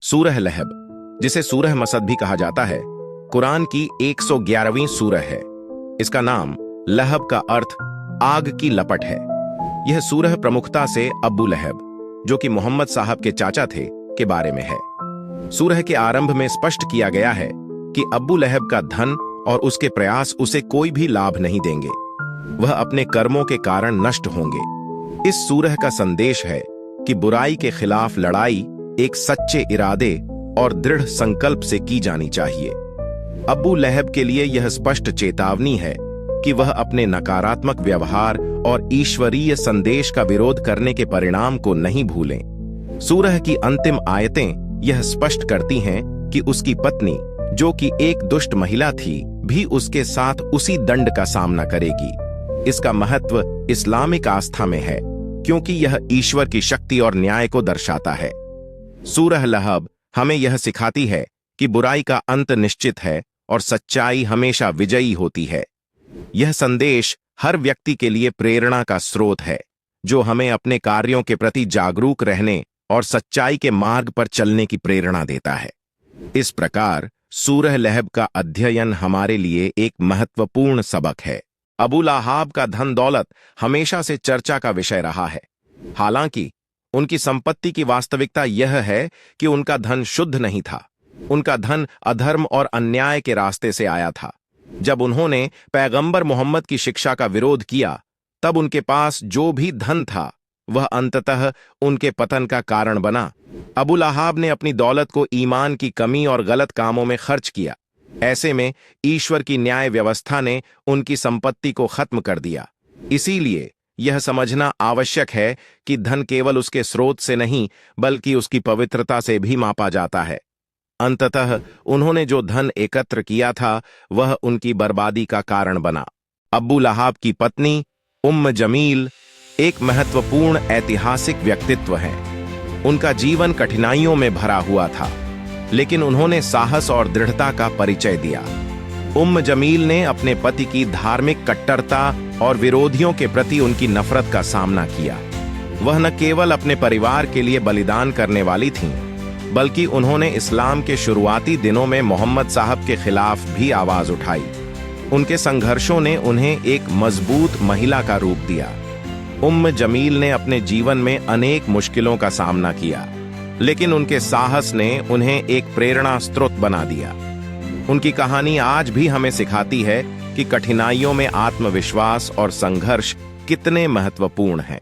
सूरह लहब, जिसे सूरह मसद भी कहा जाता है, कुरान की 111वीं सूरह है। इसका नाम लहब का अर्थ आग की लपट है। यह सूरह प्रमुखता से अब्बू लहब, जो कि मोहम्मद साहब के चाचा थे, के बारे में है। सूरह के आरंभ में स्पष्ट किया गया है कि अब्बू लहब का धन और उसके प्रयास उसे कोई भी लाभ नहीं देंगे, वह अपने कर्मों के कारण नष्ट होंगे। इस सूरह का संदेश है कि बुराई के खिलाफ लड़ाई एक सच्चे इरादे और दृढ़ संकल्प से की जानी चाहिए। अब्बू लहब के लिए यह स्पष्ट चेतावनी है कि वह अपने नकारात्मक व्यवहार और ईश्वरीय संदेश का विरोध करने के परिणाम को नहीं भूलें। सूरह की अंतिम आयतें यह स्पष्ट करती हैं कि उसकी पत्नी, जो कि एक दुष्ट महिला थी, भी उसके साथ उसी दंड का सामना करेगी। इसका महत्व इस्लामिक आस्था में है, क्योंकि यह ईश्वर की शक्ति और न्याय को दर्शाता है। सूरह लहब हमें यह सिखाती है कि बुराई का अंत निश्चित है और सच्चाई हमेशा विजयी होती है। यह संदेश हर व्यक्ति के लिए प्रेरणा का स्रोत है, जो हमें अपने कार्यों के प्रति जागरूक रहने और सच्चाई के मार्ग पर चलने की प्रेरणा देता है। इस प्रकार सूरह लहब का अध्ययन हमारे लिए एक महत्वपूर्ण सबक है। अबू लहाब का धन दौलत हमेशा से चर्चा का विषय रहा है। हालांकि उनकी संपत्ति की वास्तविकता यह है कि उनका धन शुद्ध नहीं था। उनका धन अधर्म और अन्याय के रास्ते से आया था। जब उन्होंने पैगंबर मोहम्मद की शिक्षा का विरोध किया, तब उनके पास जो भी धन था वह अंततः उनके पतन का कारण बना। अबू लहाब ने अपनी दौलत को ईमान की कमी और गलत कामों में खर्च किया। ऐसे में ईश्वर की न्याय व्यवस्था ने उनकी संपत्ति को खत्म कर दिया। इसीलिए यह समझना आवश्यक है कि धन केवल उसके स्रोत से नहीं, बल्कि उसकी पवित्रता से भी मापा जाता है। अंततः उन्होंने जो धन एकत्र किया था, वह उनकी बर्बादी का कारण बना। अब्बू लहाब की पत्नी उम्म जमील एक महत्वपूर्ण ऐतिहासिक व्यक्तित्व हैं। उनका जीवन कठिनाइयों में भरा हुआ था, लेकिन उन्होंने साहस और दृढ़ता का परिचय दिया। उम्म जमील ने अपने पति की धार्मिक कट्टरता और विरोधियों के प्रति उनकी नफरत का सामना किया। वह न केवल अपने परिवार के लिए बलिदान करने वाली थीं, बल्कि उन्होंने इस्लाम के शुरुआती दिनों में मोहम्मद साहब के खिलाफ भी आवाज उठाई। उनके संघर्षों ने उन्हें एक मजबूत महिला का रूप दिया। उम्म जमील ने अपने जीवन में अनेक मुश्किलों का सामना किया, लेकिन उनके साहस ने उन्हें एक प्रेरणा स्रोत बना दिया। उनकी कहानी आज भी हमें सिखाती है कि कठिनाइयों में आत्मविश्वास और संघर्ष कितने महत्वपूर्ण हैं।